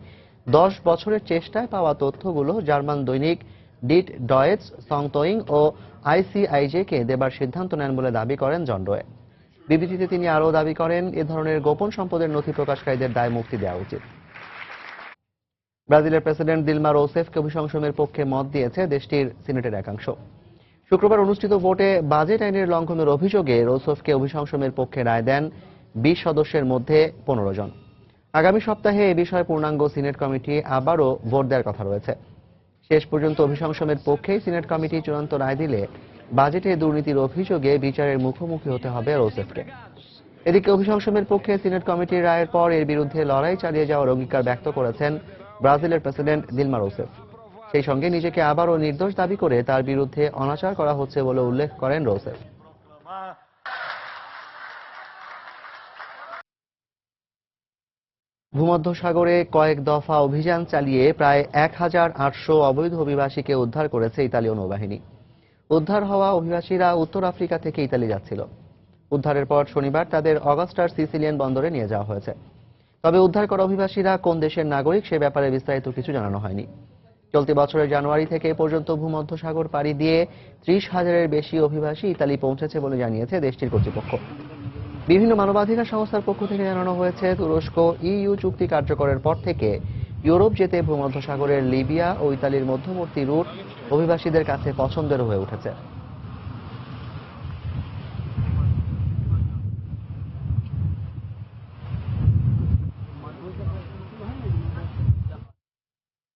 10 বছরের চেষ্টায় পাওয়া তথ্যগুলো জার্মান দৈনিক ডিট ডয়েটস সংতোয়িং ও আইসিআইজে-কে দেবার সিদ্ধান্ত নেন বলে দাবি করেন জন রোয়ে। বিবৃতিতে তিনি আরও দাবি করেন, এ ধরনের গোপন সম্পদের নথি প্রকাশকারীদের দায় মুক্তি দেওয়া উচিত। ব্রাজিলের প্রেসিডেন্ট দিলমা রোসেফকে অভিশংসনের পক্ষে মত দিয়েছে দেশটির সিনেটের একাংশ। শুক্রবার অনুষ্ঠিত ভোটে বাজেট আইনের লঙ্ঘনের অভিযোগে রোসেফকে অভিশংসনের পক্ষে রায় দেন 20 সদস্যের মধ্যে 15 জন। আগামী সপ্তাহে এ বিষয়ে পূর্ণাঙ্গ সিনেট কমিটি আবারও ভোট দেওয়ার কথা রয়েছে। শেষ পর্যন্ত অভিশংসনের পক্ষেই সিনেট কমিটি চূড়ান্ত রায় দিলে বাজেটে দুর্নীতির অভিযোগে বিচারের মুখোমুখি হতে হবে রোসেফকে। এদিকে অভিশংসনের পক্ষে সিনেট কমিটির রায়ের পর এর বিরুদ্ধে লড়াই চালিয়ে যাওয়ার অঙ্গীকার ব্যক্ত করেছেন ব্রাজিলের প্রেসিডেন্ট দিলমা রোসেফ। সেই সঙ্গে নিজেকে আবারও নির্দোষ দাবি করে তার বিরুদ্ধে অনাচার করা হচ্ছে বলে উল্লেখ করেন রোসেফ। ভূমধ্যসাগরে কয়েক দফা অভিযান চালিয়ে প্রায় 1800 অবৈধ অভিবাসীকে উদ্ধার করেছে ইতালীয় নৌবাহিনী। উদ্ধার হওয়া অভিবাসীরা উত্তর আফ্রিকা থেকে ইতালি যাচ্ছিল। উদ্ধারের পর শনিবার তাদের অগাস্টার সিসিলিয়ান বন্দরে নিয়ে যাওয়া হয়েছে। তবে উদ্ধার করা অভিবাসীরা কোন দেশের নাগরিক সে ব্যাপারে বিস্তারিত কিছু জানানো হয়নি। চলতি বছরের জানুয়ারি থেকে এ পর্যন্ত ভূমধ্যসাগর পাড়ি দিয়ে 30,000-এর বেশি অভিবাসী ইতালি পৌঁছেছে বলে জানিয়েছে দেশটির কর্তৃপক্ষ। বিভিন্ন মানবাধিকার সংস্থার পক্ষ থেকে জানানো হয়েছে, তুরস্ক ইইউ চুক্তি কার্যকরের পর থেকে ইউরোপ যেতে ভূমধ্যসাগরের লিবিয়া ও ইতালির মধ্যবর্তী রুট অভিবাসীদের কাছে পছন্দের হয়ে উঠেছে।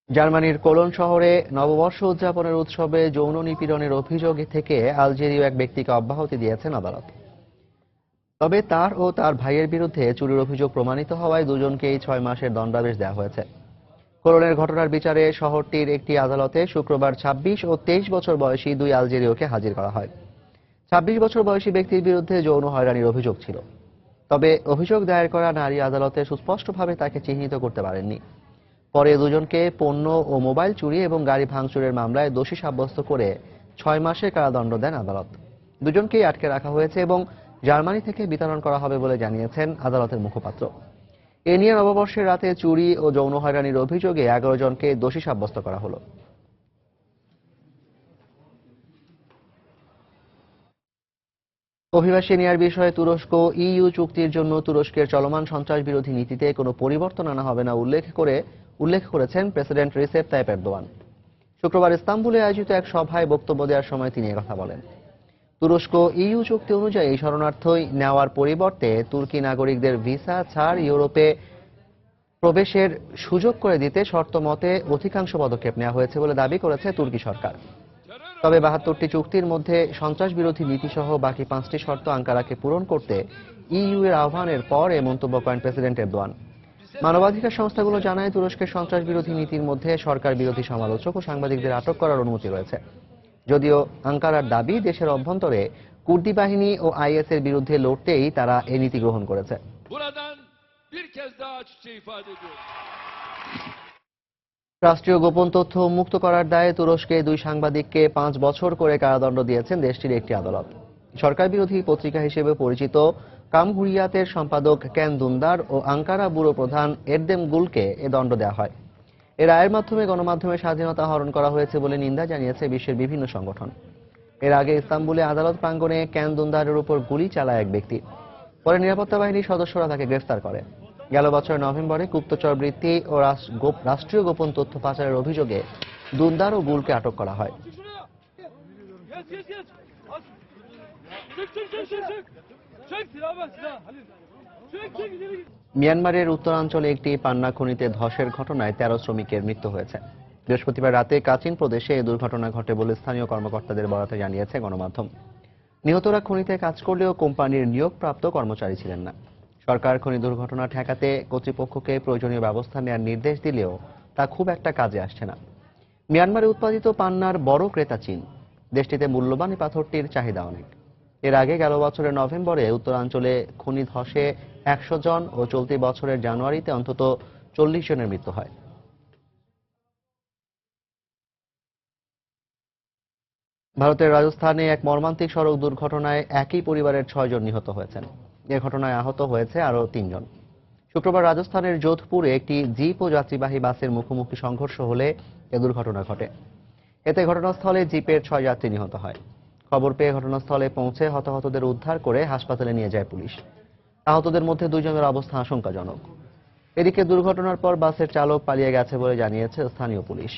জার্মানির কোলন শহরে নববর্ষ উদযাপনের উৎসবে যৌন নিপীড়নের অভিযোগ থেকে আলজেরীয় এক ব্যক্তিকে অব্যাহতি দিয়েছেন আদালত। তবে তার ও তার ভাইয়ের বিরুদ্ধে চুরির অভিযোগ প্রমাণিত হওয়ায় দুজনকেই 6 মাসের দণ্ডাদেশ দেওয়া হয়েছে। কোলনের ঘটনার বিচারে শহরটির একটি আদালতে শুক্রবার 26 ও 23 বছর বয়সী দুই আলজেরীয়কে হাজির করা হয়। 26 বছর বয়সী ব্যক্তির বিরুদ্ধে যৌন হয়রানির অভিযোগ ছিল। তবে অভিযোগ দায়ের করা নারী আদালতে সুস্পষ্টভাবে তাকে চিহ্নিত করতে পারেননি। পরে দুজনকে পণ্য ও মোবাইল চুরি এবং গাড়ি ভাঙচুরের মামলায় দোষী সাব্যস্ত করে 6 মাসের কারাদণ্ড দেন আদালত। দুজনকেই আটকে রাখা হয়েছে এবং জার্মানি থেকে বিতরণ করা হবে বলে জানিয়েছেন আদালতের মুখপাত্র। এ নিয়ে নববর্ষের রাতে চুরি ও যৌন হয়রানির অভিযোগে 11 জনকে দোষী সাব্যস্ত করা হলো। অভিবাসী নেয়ার বিষয়ে তুরস্ক ইইউ চুক্তির জন্য তুরস্কের চলমান সন্ত্রাস বিরোধী নীতিতে কোনো পরিবর্তন আনা হবে না উল্লেখ করেছেন প্রেসিডেন্ট রিসেপ তাইপ এরদোয়ান। শুক্রবার ইস্তাম্বুলে আয়োজিত এক সভায় বক্তব্য দেওয়ার সময় তিনি কথা বলেন। তুরস্ক ইইউ চুক্তি অনুযায়ী শরণার্থী নেওয়ার পরিবর্তে তুর্কি নাগরিকদের ভিসা ছাড় ইউরোপে প্রবেশের সুযোগ করে দিতে শর্ত মতে অধিকাংশ পদক্ষেপ নেওয়া হয়েছে বলে দাবি করেছে তুর্কি সরকার। তবে 72টি চুক্তির মধ্যে সন্ত্রাস বিরোধী নীতি সহ বাকি 5টি শর্ত আঙ্কারাকে পূরণ করতে ইইউ এর আহ্বানের পর এ মন্তব্য করেন প্রেসিডেন্ট এরদোয়ান। মানবাধিকার সংস্থাগুলো জানায়, তুরস্কের সন্ত্রাস বিরোধী নীতির মধ্যে সরকার বিরোধী সমালোচক ও সাংবাদিকদের আটক করার অনুমতি রয়েছে। যদিও আঙ্কারার দাবি, দেশের অভ্যন্তরে কুর্দি বাহিনী ও আইএস এর বিরুদ্ধে লড়তেই তারা এই নীতি গ্রহণ করেছে। রাষ্ট্রীয় গোপন তথ্য উন্মুক্ত করার দায়ে তুরস্কে 2 সাংবাদিককে 5 বছর করে কারাদণ্ড দিয়েছেন দেশটির একটি আদালত। সরকার বিরোধী পত্রিকা হিসেবে পরিচিত কামহুরিয়াতের সম্পাদক কেন দুন্দার ও আঙ্কারা ব্যুরো প্রধান এরদেম গুলকে এ দণ্ড দেওয়া হয়। এর রায়ের মাধ্যমে গণমাধ্যমের স্বাধীনতা হরণ করা হয়েছে বলে নিন্দা জানিয়েছে বিশ্বের বিভিন্ন সংগঠন। এর আগে ইস্তাম্বুলে আদালত প্রাঙ্গণে কেন দুন্দারের উপর গুলি চালায় এক ব্যক্তি। পরে নিরাপত্তা বাহিনীর সদস্যরা তাকে গ্রেফতার করে। গেল বছর নভেম্বরে গুপ্তচর বৃত্তি ও রাষ্ট্রীয় গোপন তথ্য পাচারের অভিযোগে দুন্দার ও গুলকে আটক করা হয়। মিয়ানমারের উত্তরাঞ্চলে একটি পান্না খনিতে ধসের ঘটনায় 13 শ্রমিকের মৃত্যু হয়েছে। বৃহস্পতিবার রাতে কাচিন প্রদেশে এই দুর্ঘটনা ঘটে বলে স্থানীয় কর্মকর্তাদের বরাতে জানিয়েছে গণমাধ্যম। নিহতরা খনিতে কাজ করলেও কোম্পানির নিয়োগপ্রাপ্ত কর্মচারী ছিলেন না। সরকার খনি দুর্ঘটনা ঠেকাতে কর্তৃপক্ষকে প্রয়োজনীয় ব্যবস্থা নেওয়ার নির্দেশ দিলেও তা খুব একটা কাজে আসছে না। মিয়ানমারে উৎপাদিত পান্নার বড় ক্রেতা চীন। দেশটিতে মূল্যবান এই পাথরটির চাহিদা অনেক। এর আগে গেল বছরের নভেম্বরে উত্তরাঞ্চলে খনি ধসে 100 জন ও চলতি বছরের জানুয়ারিতে অন্তত 40 জনের মৃত্যু হয়। ভারতের রাজস্থানে এক মর্মান্তিক সড়ক দুর্ঘটনায় একই পরিবারের 6 জন নিহত হয়েছেন। এ ঘটনায় আহত হয়েছে আরও 3 জন। শুক্রবার রাজস্থানের যোধপুরে একটি জিপ ও যাত্রীবাহী বাসের মুখোমুখি সংঘর্ষ হলে এ দুর্ঘটনা ঘটে। এতে ঘটনাস্থলে জিপের 6 যাত্রী নিহত হয়। খবর পেয়ে ঘটনাস্থলে পৌঁছে হতাহতদের উদ্ধার করে হাসপাতালে নিয়ে যায় পুলিশ। আহতদের মধ্যে 2 জনের অবস্থা আশঙ্কাজনক। এদিকে দুর্ঘটনার পর বাসের চালক পালিয়ে গেছে বলে জানিয়েছে স্থানীয় পুলিশ।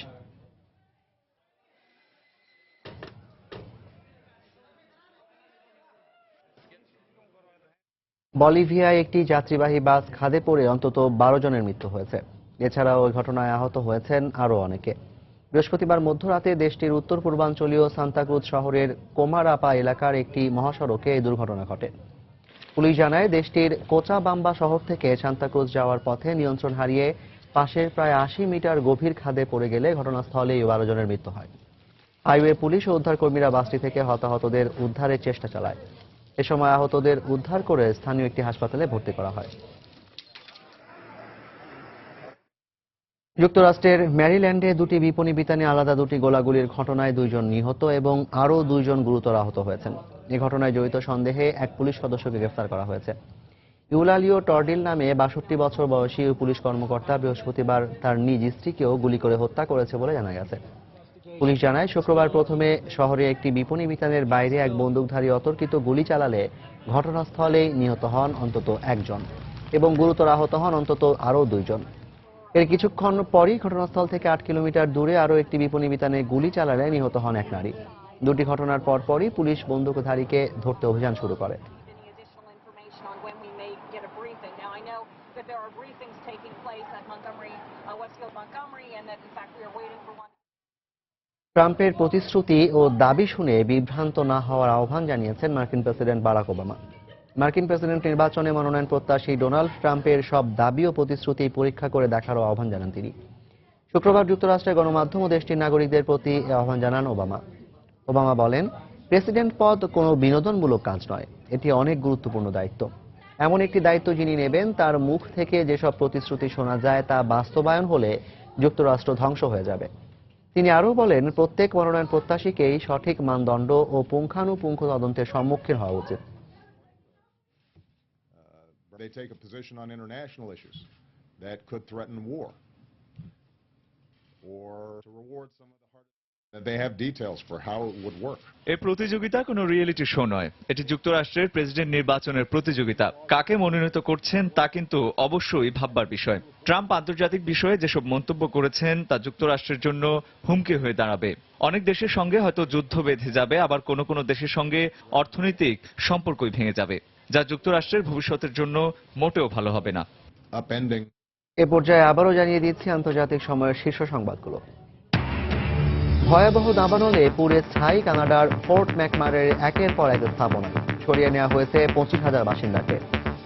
বলিভিয়ায় একটি যাত্রীবাহী বাস খাদে পড়ে অন্তত 12 জনের মৃত্যু হয়েছে। এছাড়াও ওই ঘটনায় আহত হয়েছেন আরও অনেকে। বৃহস্পতিবার মধ্যরাতে দেশটির উত্তর পূর্বাঞ্চলীয় সান্তাক্রুজ শহরের কোমারাপা এলাকার একটি মহাসড়কে এই দুর্ঘটনা ঘটে। পুলিশ জানায়, দেশটির কোচাবাম্বা শহর থেকে সান্তাক্রুজ যাওয়ার পথে নিয়ন্ত্রণ হারিয়ে পাশের প্রায় 80 মিটার গভীর খাদে পড়ে গেলে ঘটনাস্থলেই 12 জনের মৃত্যু হয়। হাইওয়ে পুলিশ ও উদ্ধারকর্মীরা বাসটি থেকে হতাহতদের উদ্ধারের চেষ্টা চালায়। এ সময় আহতদের উদ্ধার করে স্থানীয় একটি হাসপাতালে ভর্তি করা হয়। যুক্তরাষ্ট্রের ম্যারিল্যান্ডে 2টি বিপণী বিতানে আলাদা 2টি গোলাগুলির ঘটনায় 2 জন নিহত এবং আরও 2 জন গুরুতর আহত হয়েছেন। এ ঘটনায় জড়িত সন্দেহে এক পুলিশ সদস্যকে গ্রেফতার করা হয়েছে। ইউলালিও টর্ডিল নামে 62 বছর বয়সী ওই পুলিশ কর্মকর্তা বৃহস্পতিবার তার নিজ স্ত্রীকেও গুলি করে হত্যা করেছে বলে জানা গেছে। পুলিশ জানায়, শুক্রবার প্রথমে শহরে একটি বিপণী বিতানের বাইরে এক বন্দুকধারী অতর্কিত গুলি চালালে ঘটনাস্থলেই নিহত হন অন্তত একজন এবং গুরুতর আহত হন অন্তত আরও 2 জন। এর কিছুক্ষণ পরই ঘটনাস্থল থেকে 8 কিলোমিটার দূরে আরও একটি বিপণী বিতানে গুলি চালালে নিহত হন এক নারী। দুটি ঘটনার পরপরই পুলিশ বন্দুকধারীকে ধরতে অভিযান শুরু করে। ট্রাম্পের প্রতিশ্রুতি ও দাবি শুনে বিভ্রান্ত না হওয়ার আহ্বান জানিয়েছেন মার্কিন প্রেসিডেন্ট বারাক ওবামা। মার্কিন প্রেসিডেন্ট নির্বাচনে মনোনয়ন প্রত্যাশী ডোনাল্ড ট্রাম্পের সব দাবি ও প্রতিশ্রুতি পরীক্ষা করে দেখারও আহ্বান জানান তিনি। শুক্রবার যুক্তরাষ্ট্রের গণমাধ্যম ও দেশটির নাগরিকদের প্রতি এ আহ্বান জানান ওবামা। ওবামা বলেন, প্রেসিডেন্ট পদ কোনো বিনোদনমূলক কাজ নয়, এটি অনেক গুরুত্বপূর্ণ দায়িত্ব। এমন একটি দায়িত্ব যিনি নেবেন তার মুখ থেকে যেসব প্রতিশ্রুতি শোনা যায় তা বাস্তবায়ন হলে যুক্তরাষ্ট্র ধ্বংস হয়ে যাবে। তিনি আরও বলেন, প্রত্যেক মনোনয়ন প্রত্যাশীকেই সঠিক মানদণ্ড ও পুঙ্খানুপুঙ্খ তদন্তের সম্মুখীন হওয়া উচিত। They take a position on international issues that could threaten war or to reward some of the hard. They have details for how it would work. এই প্রতিযোগিতা কোনো রিয়েলিটি শো নয়, এটি যুক্তরাষ্ট্রের প্রেসিডেন্ট নির্বাচনের প্রতিযোগিতা। কাকে মনোনীত করছেন তা কিন্তু অবশ্যই ভাববার বিষয়। ট্রাম্প আন্তর্জাতিক বিষয়ে যেসব মন্তব্য করেছেন তা যুক্তরাষ্ট্রের জন্য হুমকি হয়ে দাঁড়াবে। অনেক দেশের সঙ্গে হয়তো যুদ্ধ বেঁধে যাবে, আবার কোনো কোনো দেশের সঙ্গে অর্থনৈতিক সম্পর্কই ভেঙে যাবে, যা যুক্তরাষ্ট্রের ভবিষ্যতের জন্য মোটেও ভালো হবে না। এ পর্যায়ে আবারও জানিয়ে দিচ্ছি আন্তর্জাতিক সময়ের শীর্ষ সংবাদগুলো। ভয়াবহ দাবানলে পুড়ে ছাই কানাডার ফোর্ট ম্যাকমারের একের পর এক স্থাপনা। সরিয়ে নেওয়া হয়েছে 25,000 বাসিন্দাকে।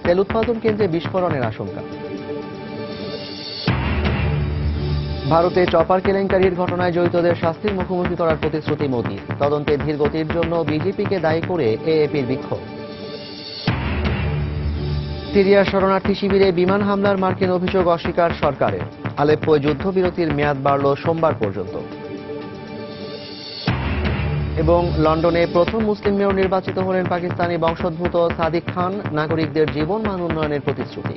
তেল উৎপাদন কেন্দ্রে বিস্ফোরণের আশঙ্কা। ভারতে চপার কেলেঙ্কারির ঘটনায় জড়িতদের শাস্তির মুখোমুখি করার প্রতিশ্রুতি মোদির। তদন্তে ধীর গতির জন্য বিজেপিকে দায়ী করে এএপির বিক্ষোভ। সিরিয়ার শরণার্থী শিবিরে বিমান হামলার মার্কিন অভিযোগ অস্বীকার সরকারের। আলেপ্পোয় যুদ্ধবিরতির মেয়াদ বাড়ল সোমবার পর্যন্ত। এবং লন্ডনে প্রথম মুসলিম মেয়র নির্বাচিত হলেন পাকিস্তানি বংশোদ্ভূত সাদিক খান। নাগরিকদের জীবন মান উন্নয়নের প্রতিশ্রুতি।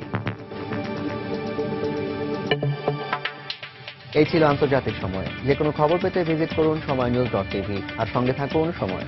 এই ছিল আন্তর্জাতিক সময়। যে কোনো খবর পেতে ভিজিট করুন সময়নিউজ.tv আর সঙ্গে থাকুন সময়।